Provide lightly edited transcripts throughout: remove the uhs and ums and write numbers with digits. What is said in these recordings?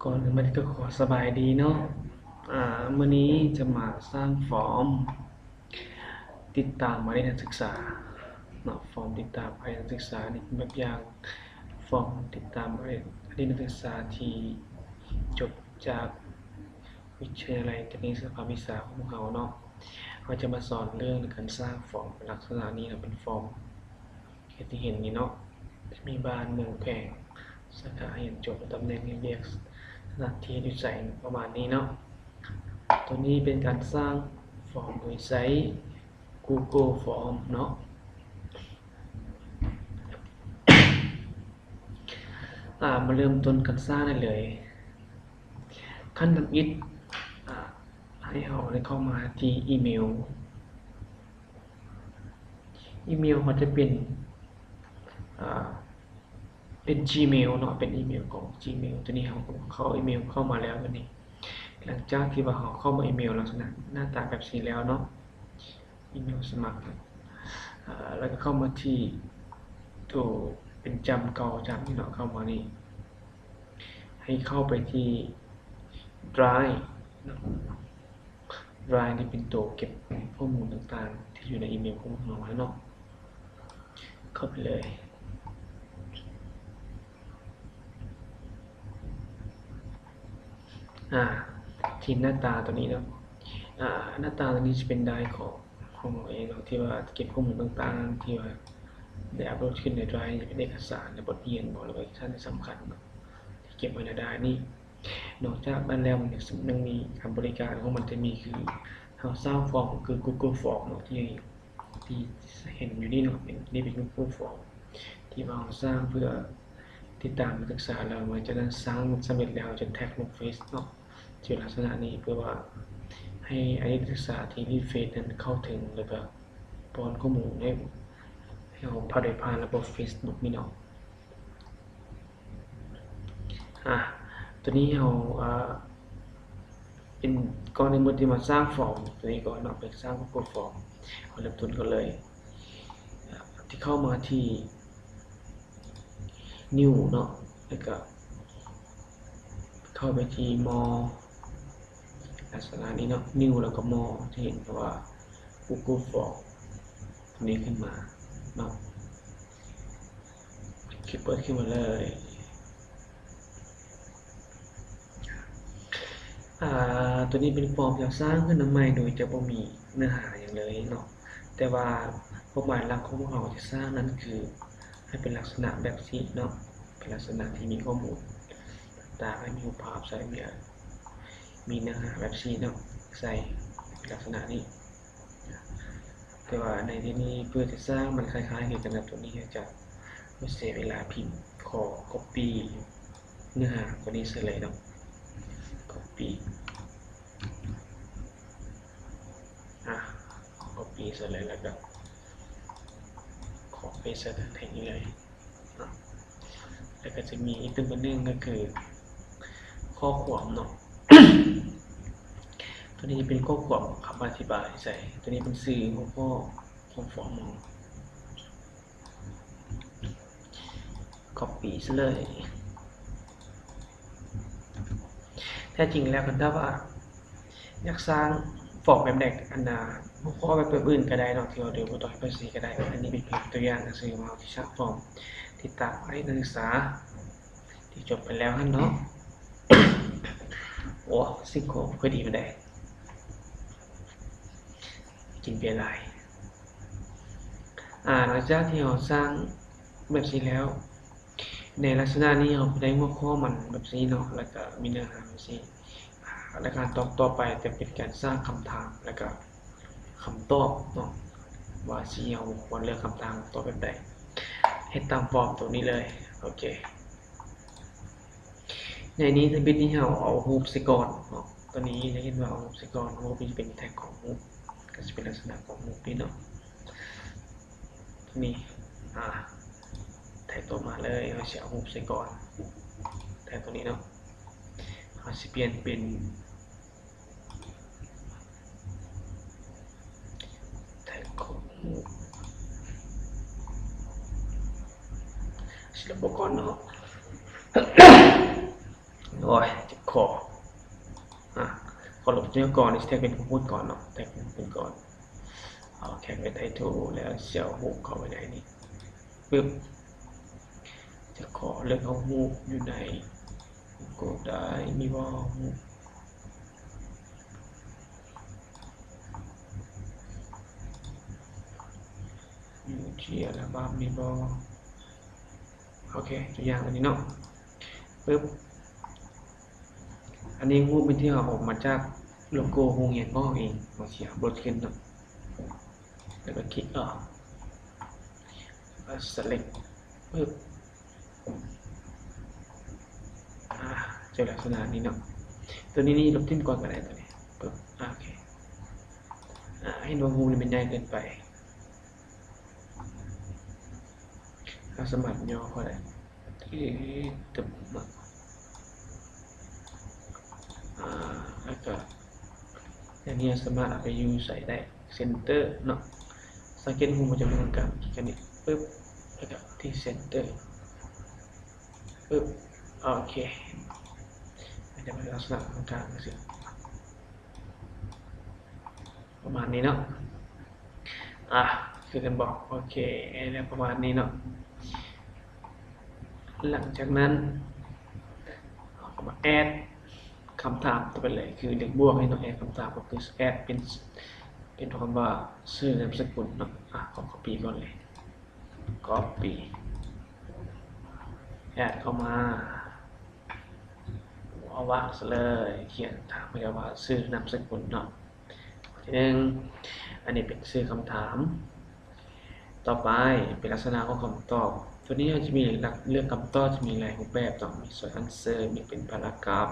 ก่อนอื่นมันก็ขอสบายดีเนาะมื้อนี้จะมาสร้างฟอร์มติดตามมาเรียนการศึกษาเนาะฟอร์มติดตามมาเรียนการศึกษานี่เป็นแบบอย่างฟอร์มติดตามมาเรียนการศึกษาที่จบจากวิทยาลัยเทคนิคสภาวิชาของเราเนาะเขาจะมาสอนเรื่องการสร้างฟอร์มลักษณะนี้นะเป็นฟอร์มที่เห็นนี่เนาะมีบ้านเมืองแพงสาขาเรียนจบตำแหน่งเรียกหน้าที่อยู่ใส่ประมาณนี้เนาะตัวนี้เป็นการสร้างฟอร์มโดยใช้ Google Form เนาะมาเริ่มต้นการสร้างได้เลยขั้นทำอิฐให้เราได้เข้ามาที่อีเมลเขาจะเป็น Gmail เนาะเป็นอีเมลของ Gmail ตัวนี้เราเข้าอีเมลเข้ามาแล้ววันนี้หลังจากที่ว่าเราเข้ามาอีเมลลักษณะหน้าตาแบบนี้แล้วเนาะอีเมลสมัครแล้วก็เข้ามาที่ตัวเป็นจำเก่าจำที่เราเข้ามานี่ให้เข้าไปที่ Drive Drive นี่เป็นตัวเก็บข้อมูลต่างๆที่อยู่ในอีเมลของเราแล้วเนาะเข้าไปเลยที่หน้าตาตัวนี้เนาะหน้าตาตัวนี้จะเป็นได้ของเราเองเนาะที่ว่าเก็บข้อมูลต่างๆที่ว่าได้อัปโหลดขึ้นใน Drive เป็นเอกสารในบทเรียนบอกหรือว่าเอกสารที่สำคัญเนาะที่เก็บไว้ในได้นี่นอกจากนั้นแล้วมันยังมีบริการของมันจะมีคือเราสร้างฟอร์มคือ Google Form เนาะที่เห็นอยู่นี่เนาะนี่เป็น Google Form ที่เราสร้างเพื่อติดตามนักศึกษาเรามันจะนั้นสร้างสำเร็จแล้วจะแท็กลงเฟซเนาะที่ลักษณะนี้เพื่อว่าให้นักศึกษาที่รีเฟซนั้นเข้าถึงหรือแบบป้อนข้อมูลให้เราผ่านระบบ Facebook นี่เนาะตัวนี้เราเป็นก่อนในบทที่มาสร้างฟอร์มตัวนี้ก่อนเนาะเป็นสร้าง Google Form เราเริ่มต้นกันเลยที่เข้ามาที่ New เนาะแล้วก็เข้าไปที่ More ลักษณะนี้เนาะ New แล้วก็ More จะเห็นว่า Google Form ตัวนี้ขึ้นมาเนาะคลิปเปิดขึ้นมาเลยตัวนี้เป็นฟอร์มที่สร้างขึ้นมาใหม่โดยจะบ่มีเนื้อหาอย่างเลยเนาะแต่ว่าเป้าหมายหลักของพวกเราจะสร้างนั้นคือให้เป็นลักษณะแบบซีเนาะเป็นลักษณะที่มีข้อมูลต่างๆให้มีรูปภาพใส่มีเนื้อหาแบบซีเนาะใส่ลักษณะนี้แต่ว่าในที่นี้เพื่อจะสร้างมันคล้ายๆกันกับตัวนี้จะไม่เสียเวลาพิมพ์ขอ copy เนื้อหาตัวนี้เสร็จเลยเนาะ copy copy เสร็จเลยแล้วก็ขอ paste ใส่แท็กนี้เลยแล้วก็จะมีอีกตัวนึงก็คือข้อความเนาะ ตัวนี้เป็นข้อความคำอธิบายใส่ตัวนี้เป็นสื่อของข้อของฟอร์ม copy ซะเลยแท้จริงแล้วกันถ้าว่าอยากสร้างฟอร์มแบบแดกอันนาข้อแบบอื่นก็ได้เนาะที่เราเดี๋ยวต่อยภาษีก็ได้อันนี้เป็นเพียงตัวอย่างหนังสือมาที่สร้างฟอร์มติดตามให้นักศึกษาที่จบไปแล้วเนาะโอ้สิ่งของพอดีมาได้กินเบียร์ไรหลังจากที่เราสร้างแบบนี้แล้วในลักษณะนี้เราได้หัวข้อมันแบบนี้เนาะแล้วก็มีเนื้อหาแบบนี้และการตอบต่อไปจะเป็นการสร้างคำถามแล้วก็คำตอบเนาะว่าสิเราควรเลือกคำถามตอบแบบใดให้ตามฟอร์มตัวนี้เลยโอเคในนี้ในบิทนี้เราเอารูปใส่ก่อนเนาะตัวนี้จะเห็นว่าเอารูปใส่ก่อนรูปจะเป็นแท็กของรูปก็จะเป็นลักษณะของรูปนี้เนาะนี่แท็กตัวมาเลยเราจะเอารูปใส่ก่อนแท็กตัวนี้เนาะเราจะเปลี่ยนเป็นแท็กของรูปศิลปกรเนาะโอ้ อ้ยเจ็บคอขอลบตัวก่อนนี่แท็กเป็นผู้พูดก่อนเนาะแท็กเป็นผู้พูดก่อนเอาแท็กเป็นไททูแล้วเสียวหูเข้าไปในนี้ปึ๊บจะขอเลือกเอาหูอยู่ในกดได้มีว่าหูอยู่ที่อัลบั้มมีบ่โอเคตัวอย่างอันนี้เนาะปึ๊บอันนี้รูปเป็นที่เอาออกมาจากโลโก้โรงเรียนพ่อเองมาเสียบทขึ้นเนาะแล้วก็คลิกออกselect ปึ๊บเจอลักษณะนี้เนาะตัวนี้ลบทิ้งก่อนก็ได้ตัวนี้ปึ๊บโอเคให้ดวงงูมันใหญ่เกินไปเราสมัครย่อก็ได้ที่ตึบมาแล้วก็อย่างนี้สามารถเอาไปยูใส่ได้เซนเตอร์เนาะสังเกตมุมมันจะเหมือนกันกันนี่ปึ๊บแล้วก็ที่เซนเตอร์ปึ๊บโอเคมันจะเป็นลักษณะของการสิประมาณนี้เนาะคือจะบอกโอเคแล้วประมาณนี้เนาะหลังจากนั้นก็มาแอดคำถามตัวไปเลยคือเด็กบวกให้น้องแอดคำถามก็คือแอดเป็นคำว่าชื่อนามสกุลเนาะขอ copy ก่อนเลย copy แอดเข้ามาเอาวางซะเลยเขียนถามไปว่าชื่อนามสกุลเนาะทีนึงอันนี้เป็นชื่อคำถามต่อไปเป็นลักษณะของคำตอบตัวนี้จะมีเรื่องคำตอบจะมีหลายรูปแบบต้องมี short answer มีเป็นพารากราฟ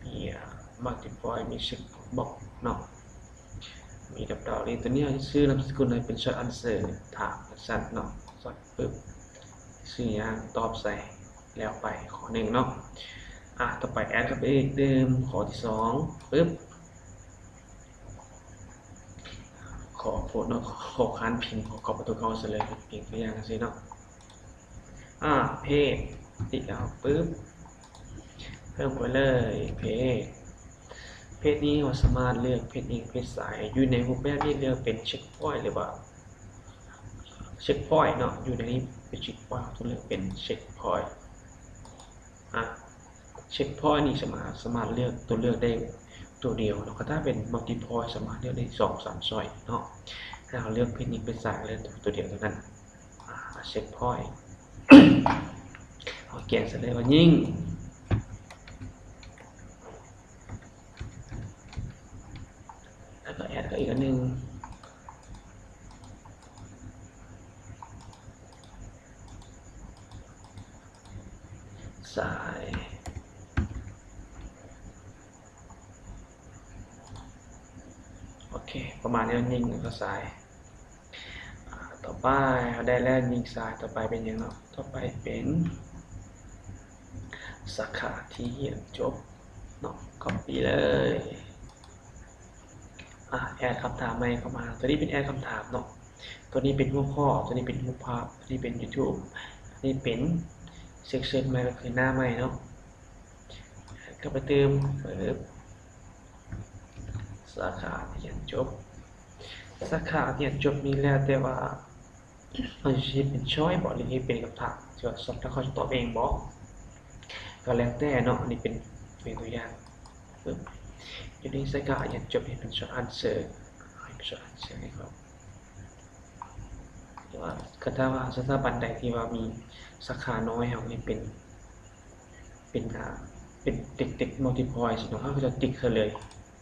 มี multiple มี check box เนาะมีดับดาวนี้ตัวนี้ชื่อนามสกุลเป็น short answer ถามสั้นเนาะสอดปึ๊บชื่ออย่างตอบใส่แล้วไปข้อหนึ่งเนาะต่อไปแอดกับเอกเดิมข้อที่2ปึ๊บขอโพสเนาะขอค้านพิมพ์ขอประตูเข้าเสร็จเลยเพียงตัวอย่างสิเนาะเพจติดแล้วปึ๊บเพิ่มไปเลยเพจนี้เราสามารถเลือกเพจเองเพจสายอยู่ในรูปแบบนี้เลือกเป็นเช็คพอยต์หรือว่าเช็คพอยต์เนาะอยู่ในนี้เป็นเช็คพอยต์ต้องเลือกเป็นเช็คพอยต์เช็คพอยต์นี่สามารถเลือกตัวเลือกได้ตัวเดียวแล้วก็ถ้าเป็นมัลติพอยต์สามารถเลือกได้2-3 ช้อยเนาะถ้าเราเลือกเพจนี้เป็นสายเลือกตัวเดียวเท่านั้นเช็คพอยต์เอาเขียนเสร็จเลยว่ายิ่งแล้วก็แอดก็อีกอันนึงสายโอเคประมาณนี้ยิงแล้วก็สายต่อไปได้แล้วยิงสายต่อไปเป็นยังไงต่อไปเป็นสาขาที่เรียนจบเนาะ copy เลยแอดคำถามใหม่เข้ามาตัวนี้เป็นแอดคำถามเนาะตัวนี้เป็นหัวข้อตัวนี้เป็นรูปภาพตัวนี้เป็น YouTube นี่เป็นเซกชันใหม่ก็คือหน้าใหม่เนาะก็ไปเติมสาขาที่เรียนจบสาขาที่เรียนจบนี้แล้วแต่ว่าเราจะเป็นช้อยบอกหรือเป็นคำถามจะสอบแล้วเขาจะตอบเองบอกก็แล้วแต่เนาะอันนี้เป็นตัวอย่างอยู่ในสาขาเรียนจบเป็นshort answer short answer นะครับว่าถ้าว่าสถาบันใดที่ว่ามีสาขาน้อยเขาเนี่ยเป็นเด็กมัลติพอยต์สิเนาะเขาจะติ๊กเลย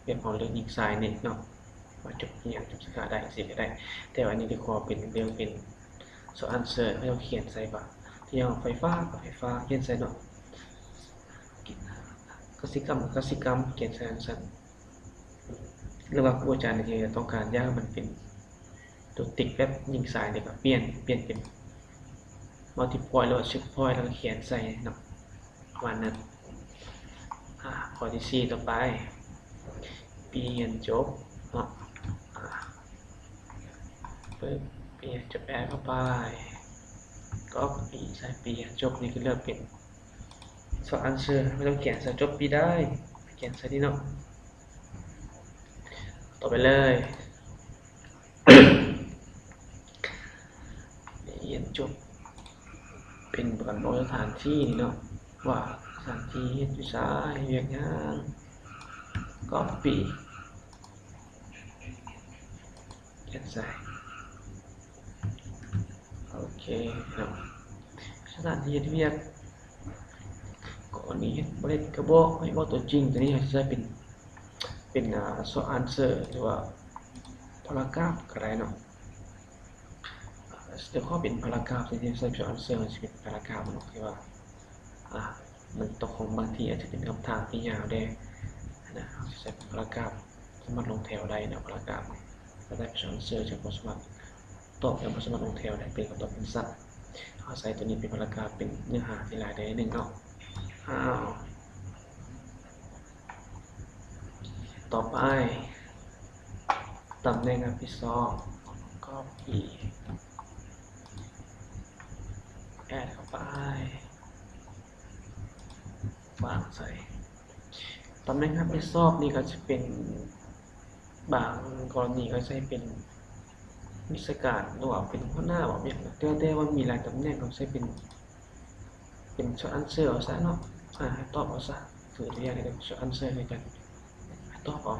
เป็นของเรื่องยิงสายเนี่ยเนาะว่าจบอย่างจบสาขาได้สิก็ได้แต่ว่านี้ที่ขอเป็นเรื่องเป็นshort answer ให้เราเขียนใส่ว่าที่เอาไฟฟ้ากับไฟฟ้าเขียนใส่เนาะกสิกรรมเขียนใส่สั้นหรือว่าครูอาจารย์ที่ต้องการยากมันเป็นตัวติ๊กแบบยิงสายเนี่ยก็เปลี่ยนเป็นมัลติพอยต์หรือว่าเช็คพอยต์แล้วก็เขียนใส่เนาะประมาณนั้นข้อที่4ต่อไปปีเรียนจบเนาะปีเรียนจบแอดเข้าไปก็ปีใส่ปีเรียนจบนี่ก็เลือกเป็น short answer ไม่ต้องเขียนใส่จบปีได้เขียนใส่นี่เนาะต่อไปเลยเรียนจบเป็นกำหนดสถานที่นี่เนาะว่าสถานที่เฮ็ดวิชาเวียกงานก็ปีเขียนใส่โอเคเนาะสถานที่เฮ็ดเวียกก่อนนี้บ่ได้กระบอกให้บอกตัวจริงตัวนี้จะใช้เป็นshort answer หรือว่าparagraph ก็ได้เนาะเดี๋ยวข้อเป็นparagraph ที่ใช้ short answer มันจะเป็นparagraph เนาะที่ว่ามันตกของบางทีอาจจะเป็นคำถามที่ยาวได้นะใช้เป็นparagraph สามารถลงแถวได้นะparagraph ก็ได้ short answer จะบ่สามารถตอบแล้วบ่สามารถลงแถวได้เป็นคำตอบเป็นสั้นเอาใส่ตัวนี้เป็นparagraph เป็นเนื้อหาที่หลายได้นึงเนาะต่อไปตำแหน่งรับผิดชอบก็พีแอดเข้าไปวางใส่ตำแหน่งรับผิดชอบนี่ก็จะเป็นบางกรณีก็ใช้เป็นวิชาการหรือว่าเป็นหัวหน้าแบบอย่างแต่ว่ามีหลายตำแหน่งก็ใช้เป็นช็อตอันเซอร์เอาซะเนาะตอบเอาซะคือเรียกอะไรช็อตอันเซอร์ในกันตอบเอา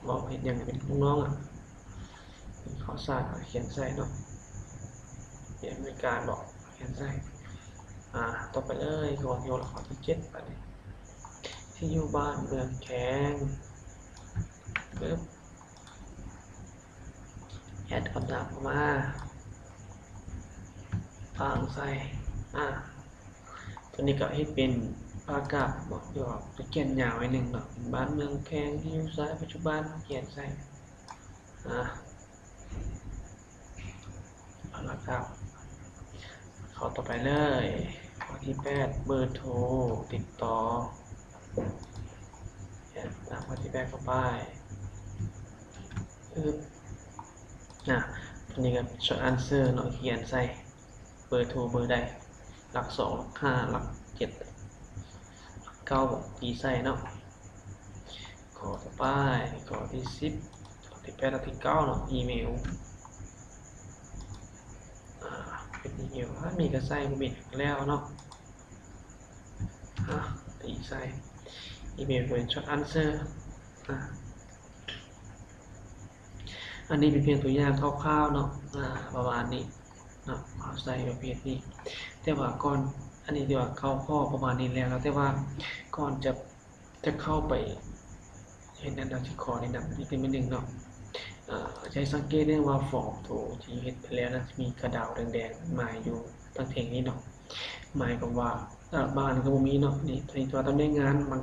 บอกเห็นอย่างเป็นน้องขอสร้างเขียนใส่เนาะเขียนในการบอกเขียนใส่ต่อไปเลยก่อนที่เราขอที่7ไปที่อยู่บ้านเมืองแข็งปึ๊บแอดคำถามเข้ามาฟังใส่ตัวนี้ก็ให้เป็นปากกาบอกเดี๋ยวจะเขียนยาวไว้หนึ่งเนาะบ้านเมืองแข็งที่อยู่สายปัจจุบันเขียนใส่เอาละครับข้อต่อไปเลยข้อที่8เบอร์โทรติดต่อตามข้อที่8เข้าไปตัวนี้ก็ short answer เนาะเขียนใส่เบอร์โทรเบอร์ใดหลัก2หลัก5หลัก7 9ตีใส่เนาะข้อต่อไปข้อที่10ข้อที่8ข้อที่9เนาะอีเมลเป็นอีเมลถ้ามีก็ใส่บ่มีแล้วเนาะตีใส่อีเมลเป็น short answer อันนี้เป็นเพียงตัวอย่างคร่าวๆเนาะประมาณนี้เนาะเอาใส่ประเภทนี้แต่ว่าก่อนอันนี้ที่ว่าเข้าข้อประมาณนี้แล้วแต่ว่าก่อนจะเข้าไปเห็นนั่นเราที่ขอแนะนำนิดนึงเนาะใช้สังเกตได้ว่าฟอร์มโถที่เฮ็ดไปแล้วนะมีกระดาวแดงๆหมายอยู่ตั้งแถงนี้เนาะหมายความว่าบ้านก็บ่มีเนาะนี่ตัวตำแหน่งงานบาง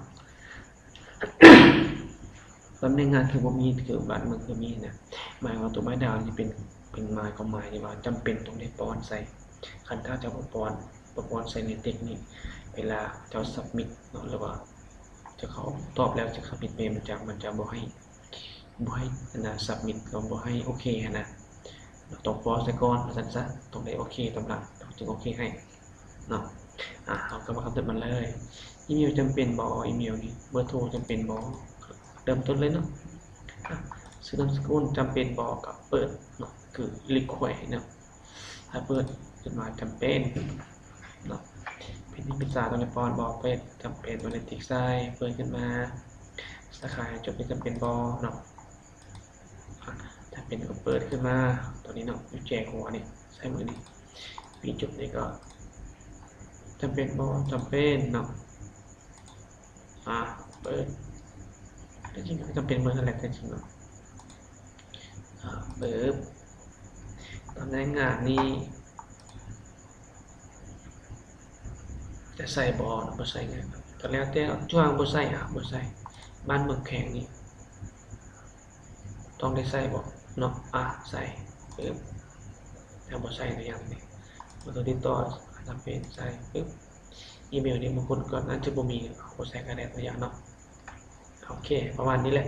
ตำแหน่งงานคือบ่มีคือบ้านเมืองคือมีนะหมายว่าตัวไม้ดาวนี่เป็นหมายความหมายที่ว่าจำเป็นต้องได้ป้อนใส่คันถ้าจะบ่ป้อนใส่ในเทคนิคเวลาเจ้า submit เนาะหรือว่าจะเขาตอบแล้วจะ submit ไปมันจะบ่ให้submit ก็บ่ให้โอเคนะต้องป้อนซะก่อนว่าซั่นซะต้องได้โอเคตำราจึงโอเคให้เนาะเอาก็มาคำตอบมันเลยอีเมลจำเป็นบ่อีเมลนี่เบอร์โทรจำเป็นบ่เริ่มต้นเลยเนาะชื่อนามสกุลจำเป็นบ่กับเปิดเนาะคือ require เนาะถ้าเปิดจดหมายจำเป็นเนาะเป็นที่ปรึกษาตรงในปอนบอกเปิดจำเป็นตัวในติ๊กไซเปิดขึ้นมาสาขาจบเป็นจำเป็นบ่เนาะถ้าเป็นก็เปิดขึ้นมาตัวนี้เนาะอยู่แจกหัวนี่ใช้มือนี่ปีจบนี่ก็จำเป็นบ่จำเป็นเนาะเปิดจริงๆจำเป็นเหมือนกันแหละจริงๆเนาะเปิดตำแหน่งงานนี่จะใส่บ่บ่ใส่ไงก็แล้วแต่ช่วงบ่ใส่บ้านเมืองแข็งนี่ต้องได้ใส่บ่เนาะใส่ปึ๊บถ้าบ่ใส่ก็ยังนี่มันต้องติดต่อจำเป็นใส่ปึ๊บอีเมลนี่บางคนก็อาจจะบ่มีบ่ใส่ก็ได้ตัวอย่างเนาะโอเคประมาณนี้แหละ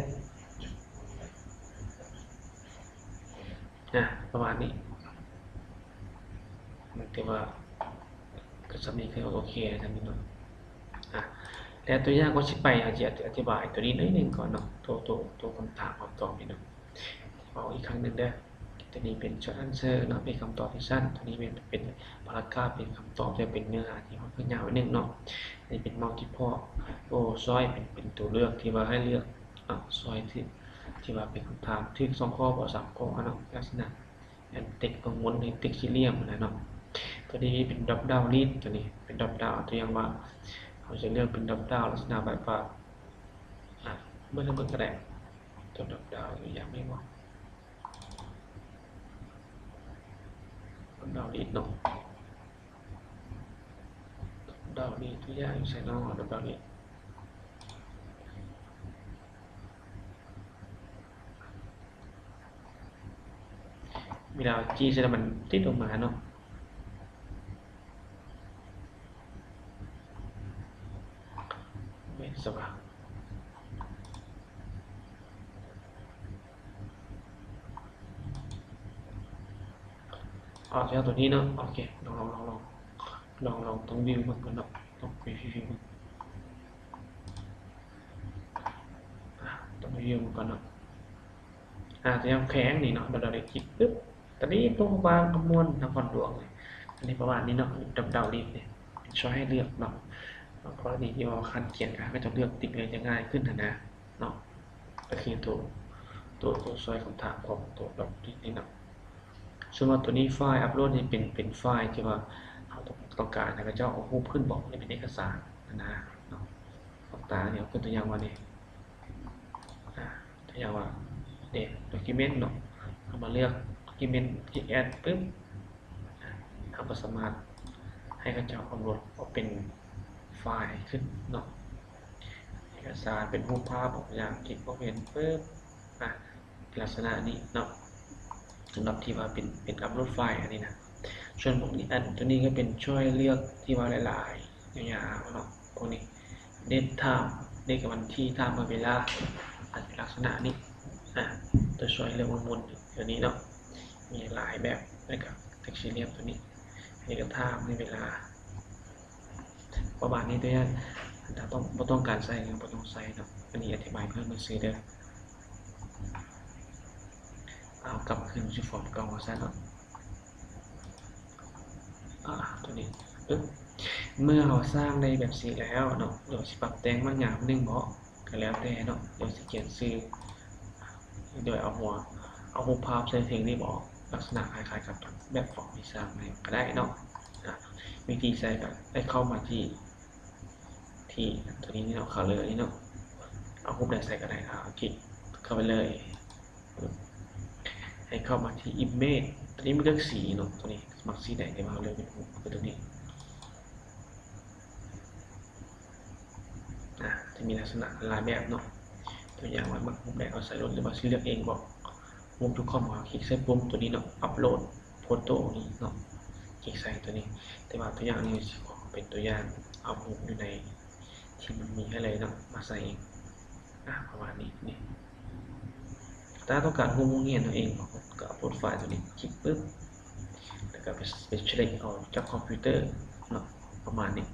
ประมาณนี้ถือว่าก็สำนี้คือโอเคทำนี้เนาะ อ่ะแล้วตัวอย่างก็สิไปอาจจะอธิบายตัวนี้นิดนึงก่อนเนาะตัวคำถามคำตอบนี่เนาะเอาอีกครั้งหนึ่งเด้อตัวนี้เป็น short answer เนาะเป็นคำตอบที่สั้นตัวนี้เป็นพารากราฟเป็นคำตอบจะเป็นเนื้อหาที่ค่อนข้างยาวนิดนึงเนาะนี่เป็น multiple choice เป็นตัวเลือกที่ว่าให้เลือกchoice ที่ว่าเป็นคำถามที่2ข้อบ่3ข้อเนาะลักษณะอันติ๊กกังวลในติ๊กสี่เหลี่ยมนะเนาะตัวนี้เป็น drop down list ตัวนี้เป็น drop down ตัวอย่างว่าเขาจะเลือกเป็น drop down ลักษณะแบบว่าเมื่อเริ่มกระแดกตัว drop down ตัวอย่างไม่ว่า drop down list เนาะ drop down list ตัวอย่างใส่เนาะ drop down list เวลาจี้เสร็จแล้วมันติดออกมาเนาะไม่สว่างจะเอาตัวนี้เนาะโอเคลองต้องวิวมันก่อนเนาะต้องวิวต้องวิวมันก่อนเนาะตัวอย่างแข็งนี่เนาะเราได้คิดปึ๊บตอนนี้ตัววางคำนวณนครหลวงเลยอันนี้ประมาณนี้เนาะดาวดิบเนี่ยช่วยให้เลือกเนาะกรณีที่ว่าคันเขียนก็จะเลือกติ๊กเลยจะง่ายขึ้นนะเนาะก็คือตัวช่วยคำถามของตัวดาวดิบนี่เนาะส่วนตัวนี้ไฟล์อัปโหลดนี่เป็นไฟล์ที่ว่าเราต้องการนะก็จะเอารูปขึ้นบอกนี่เป็นเอกสารนะเนาะต่างๆเนี่ยเป็นตัวอย่างว่านี่ตัวอย่างว่าเนี่ย document เนาะเอามาเลือก document ที่ add ปึ๊บเราก็สามารถให้เขาจะอัปโหลดออกเป็นไฟล์ขึ้นเนาะเอกสารเป็นรูปภาพอย่างคลิกเข้าเป็นปึ๊บลักษณะนี้เนาะสำหรับที่ว่าเป็นอัปโหลดไฟล์อันนี้นะส่วนพวกนี้ตัวนี้ก็เป็นช่วยเลือกที่ว่าหลายๆยาวๆเนาะพวกนี้เดทไทม์เดทกับวันที่ไทม์เวลาเป็นลักษณะนี้ตัวช่วยเลือกวนๆตัวนี้เนาะมีหลายแบบแล้วก็เท็กซ์เรียบตัวนี้นี่ก็ไทม์ในเวลาประมาณนี้ตัวนี้ถ้าต้องการใส่หรือไม่ต้องใส่เนาะอันนี้อธิบายเพิ่มมาซื้อเด้อเอากลับคืนฟอร์มเก่ามาใส่เนาะตัวนี้ปึ๊บเมื่อเราสร้างในแบบสีแล้วเนาะเดี๋ยวปรับแต่งบางอย่างนึงเพราะก็แล้วแต่เนาะเดี๋ยวเขียนซื้อโดยเอารูปภาพใส่เพลงนี่บอกลักษณะคล้ายๆกับแบบฟอร์มที่สร้างในก็ได้เนาะวิธีใส่ก็ได้เข้ามาที่ตัวนี้เนาะcolorนี่เนาะเอารูปใดใส่ก็ได้คลิกเข้าไปเลยให้เข้ามาที่ image ตัวนี้มันเลือกสีเนาะตัวนี้มักสีไหนได้มาเลือกเป็นรูปคือตัวนี้จะมีลักษณะหลายแบบเนาะตัวอย่างว่ามุมใดเอาใส่รถหรือว่าเลือกเองบอกมุมทุกข้อมูลคลิกใส่ปุ่มตัวนี้เนาะอัปโหลดโฟโต้นี้เนาะคลิกใส่ตัวนี้แต่ว่าตัวอย่างนี้เป็นตัวอย่างเอามุมอยู่ในที่มันมีให้เลยเนาะมาใส่เองประมาณนี้นี่ถ้าต้องการมุมเงี้ยตัวเองก็อัปโหลดไฟล์ตัวนี้คลิกปึ๊บแล้วก็ไปเช็คเอาจากคอมพิวเตอร์เนาะประมาณนี้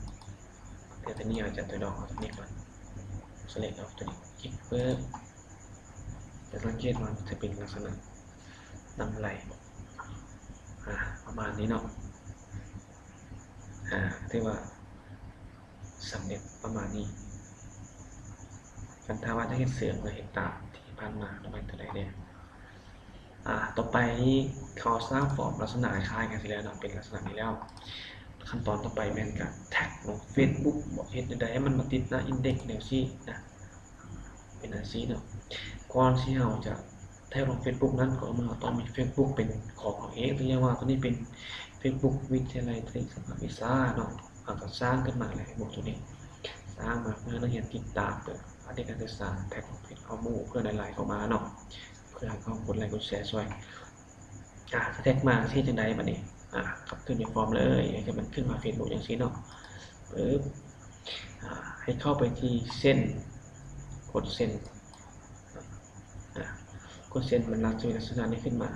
เดี๋ยวตัวนี้อาจจะตัวดอกตัวนี้ก่อนselect เอาตัวนี้คลิกเพิ่มจะสังเกตมันจะเป็นลักษณะนำไหลประมาณนี้เนาะที่ว่าสำเร็จประมาณนี้กันถ้าว่าจะเห็นเสื่อมหรือเห็นตามที่ผ่านมาประมาณเท่าไหร่เนี่ยต่อไปเขาสร้างฟอร์มลักษณะคล้ายกันทีแล้วเนาะเป็นลักษณะนี้แล้วขั้นตอนต่อไปเป็นการแท็กลง Facebook บอกเหตุใดให้มันมาติดหน้าอินเด็กซ์แนวซี่นะเป็นอาชีพเนาะก่อนที่เราจะแท็กลง Facebook นั้นก็เราต้องมี Facebook เป็นของเราเองเรียกว่าตัวนี้เป็น Facebook วิทยาลัยเทคนิคสำนักวิชาเนาะก็สร้างขึ้นมาเลยบอกตัวนี้สร้างมาเพื่อนักเรียนติดตามเพื่อเด็กการศึกษาแท็กลงเอาหมู่เพื่อหลายๆเข้ามาเนาะเพื่อให้เขากดไลค์กดแชร์ช่วยแท็กมาที่จังใดบัดนี้ขับขึ้นในฟอร์มเลยให้มันขึ้นมา Facebook อย่างนี้เนาะให้เข้าไปที่เส้นกดเส้นมันจะมีลักษณะนี้ขึ้นมา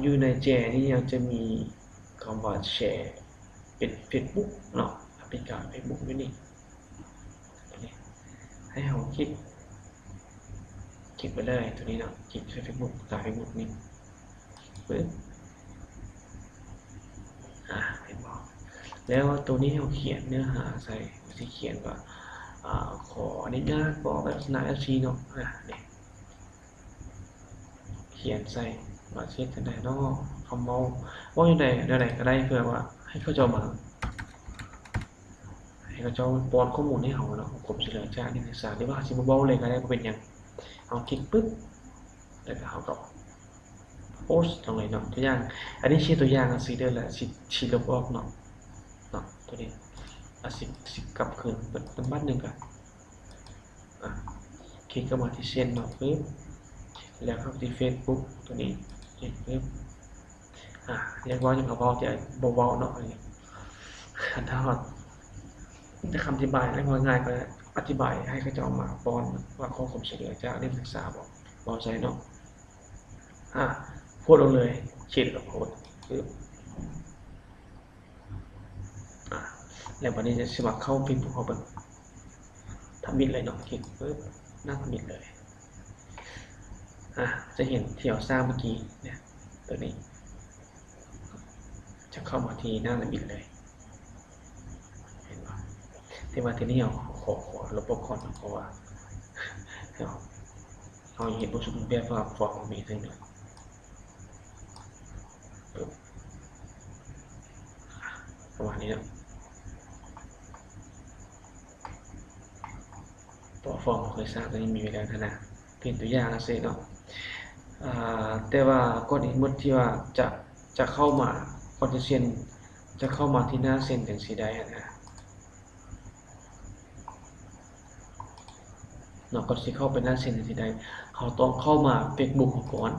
อยู่ในแจนี่ยังจะมีคำว่าแชร์เป็น Facebook เนาะ เป็นการไปบุกอยู่นี่ให้เราคลิกไปเลยตัวนี้เนาะคลิกใช้ Facebook ตาม Facebook นี่ปึ๊บเห็นบ่แล้วตัวนี้เราเขียนเนื้อหาใส่ที่เขียนว่าขออนุญาตบอกลักษณะ FC เนาะเนี่ยเขียนใส่ว่าเช็ดกันได้เนาะคำเมาว่าอย่างไรก็ได้เพื่อว่าให้เขาจะมาให้เขาจะป้อนข้อมูลให้เราเนาะกรมศิลปากรนักศึกษาหรือว่าสิมาเว้าเลยก็ได้ก็เป็นอย่างเอาคลิกปึ๊บแล้วก็เขาก็โพสต์ตรงไหนเนาะตัวอย่างอันนี้ชี้ตัวอย่างสิเด้อละสิลบออกเนาะตัวนี้สิกลับคืนเป็นบัดนึงกันคลิกเข้ามาที่เส้นเนาะปึ๊บแล้วเข้าที่ Facebook ตัวนี้คลิกปึ๊บเรียกว่าอย่างเบาๆจะเบาๆเนาะนี่คันถ้าจะคำอธิบายอะไรง่ายๆก็อธิบายให้เขาจะเอามาป้อนว่าข้อความเฉลี่ยจากนักศึกษาบอกใช่เนาะพูดลงเลยฉีดกับโพสปึ๊บแล้ววันนี้จะสมัครเข้าพิมพ์เขาแบบทำบิดเลยเนาะคลิกปึ๊บหน้าทำบิดเลยจะเห็นที่เราสร้างเมื่อกี้เนี่ยตัวนี้จะเข้ามาที่หน้าทำบิดเลยเห็นป่ะที่ว่าที่นี่เราขอลบก่อนเพราะว่าเราเห็นผู้ชมแบบว่าฟอร์มมีทั้งหมดประมาณนี้นะตัวฟอร์มเคยสร้างตัวนี้มีเวลาขนาดเป็นตัวอย่างนะเซเนาะแต่ว่าก่อนอีกเมื่อที่ว่าจะเข้ามาก่อนจะเซ็นจะเข้ามาที่หน้าเซ็นถึงสีได้นะเนาะก่อนที่เข้าไปหน้าเซ็นถึงสีได้เขาต้องเข้ามา Facebook ก่อน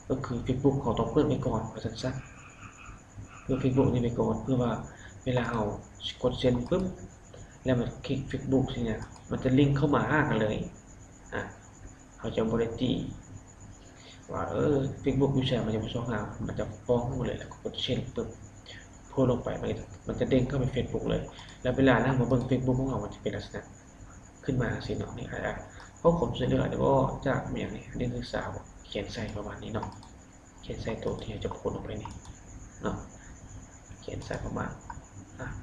ก็คือ Facebook เขาต้องเปิดไปก่อนว่าสั้นๆเพื่อ Facebook นี่ไปก่อนเพื่อว่าเวลาเรากดเซ็นปุ๊บแล้วมันคลิก Facebook สิเนี่ยมันจะลิงก์เข้ามาหากันเลยเขาจะบริตีว่าFacebook ยูเซอร์มันจะมาช่องหามันจะฟ้องหมดเลยแล้วกดเช่นปึ๊บโพสลงไปมันจะเด้งเข้าไป Facebook เลยแล้วเวลาเรามาเบิ่ง Facebook ของเรามันจะเป็นลักษณะขึ้นมาสิเนาะนี่เพราะผมเลือกแต่ว่าจากอย่างนี้นักศึกษาเขียนใส่ประมาณนี้เนาะเขียนใส่ตัวที่จะโพสลงไปนี่เนาะเขียนใส่ประมาณ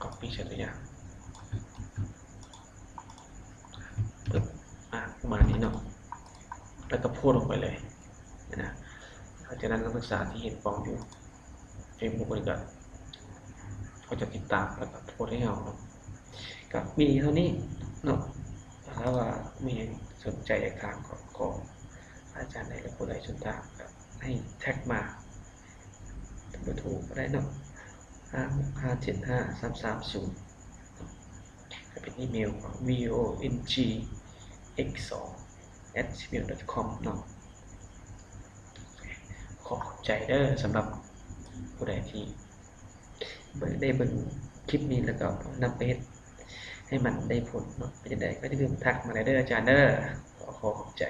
copy ใส่ตัวอย่างประมาณนี้เนาะแล้วก็โพสลงไปเลยนะหลังจากนั้นนักศึกษาที่เห็นฟอร์มอยู่ Facebook นี่ก็เขาจะติดตามแล้วก็โพสให้เราเนาะกับมีเท่านี้เนาะถ้าว่ามีสนใจอยากถามก็อาจารย์ในหรือผู้ใดสนใจก็ให้แท็กมาเบอร์โทรก็ได้เนาะ5657330เป็นอีเมล vongx2@gmail.com เนาะขอบใจสำหรับผู้ใดที่ได้เบิ่งคลิปนี้แล้วก็นำไปให้มันได้ผลเนาะเป็นจังได๋ก็อย่าลืมทักมาได้อาจารย์ขอบใจ